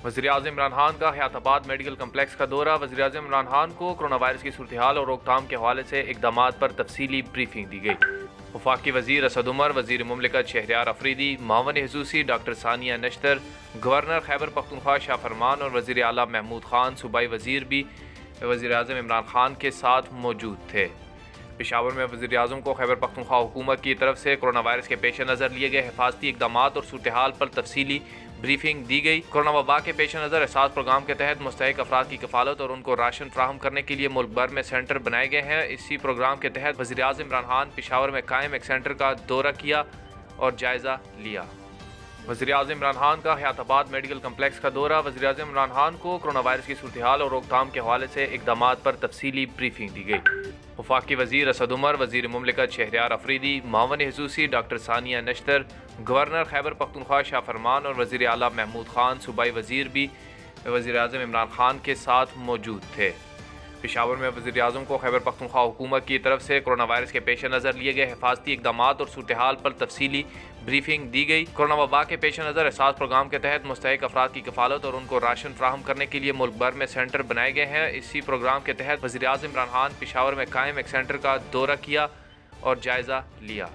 वज़ीर-ए-आज़म इमरान खान का Hayatabad medical complex का दौरा। वज़ीर-ए-आज़म इमरान खान को कोरोना वायरस की सूरत हाल और रोकथाम के हवाले से इक़दामात पर तफसीली ब्रीफिंग दी गई। वफाकी वज़ीर असद उमर, वज़ीर मुमलिकत शहरयार अफरीदी, मावन खसूसी डॉक्टर सानिया नश्तर, गवर्नर खैबर पख्तूनख्वा शाह फरमान और वज़ीर आला महमूद खान सूबाई वज़ीर भी वज़ीर-ए-आज़म इमरान खान के साथ मौजूद थे। पेशावर में वज़ीर-ए-आज़म को खैबर पख्तूनख्वा हुकूमत की तरफ से कोरोना वायरस के पेश नज़र लिए गए हिफाजती इक़दामात और सूरत हाल पर तफसीली ब्रीफिंग दी गई। कोरोना वबा के पेश नज़र एहसास प्रोग्राम के तहत मुस्तहिक अफराद की कफालत और उनको राशन फ्राहम करने के लिए मुल्क भर में सेंटर बनाए गए हैं। इसी प्रोग्राम के तहत वज़ीर-ए-आज़म इमरान खान पेशावर में कायम एक सेंटर का दौरा किया और जायज़ा लिया। वज़ीर-ए-आज़म इमरान खान का हयाताबाद मेडिकल कम्प्लेक्स का दौरा। वज़ीर-ए-आज़म इमरान खान को कोरोना वायरस की सूरत हाल और रोकथाम के हवाले से इक़दामात पर तफसीली ब्रीफिंग दी गई। वफाकी वज़ीर असद उमर, वज़ीर मुमलिकत शहरयार अफरीदी, मावन खसूसी डॉक्टर सानिया नश्तर, गवर्नर खैबर पख्तूनख्वा शाह फरमान और वज़ीर आला महमूद खान सूबाई वज़ीर भी वज़ीर-ए-आज़म इमरान खान के साथ मौजूद थे। पेशावर में वज़ीर-ए-आज़म को खैबर पख्तूनख्वा हुकूमत की तरफ से कोरोना वायरस के पेश नज़र लिए गए हिफाजती इक़दामात और सूरत हाल पर तफसीली ब्रीफिंग दी गई। कोरोना वबा के पेश नज़र एहसास प्रोग्राम के तहत मुस्तहिक अफराद की कफालत और उनको राशन फ्राहम करने के लिए मुल्क भर में सेंटर बनाए गए हैं। इसी प्रोग्राम के तहत वज़ीर-ए-आज़म इमरान खान पेशावर में कायम एक सेंटर का दौरा किया और जायज़ा लिया।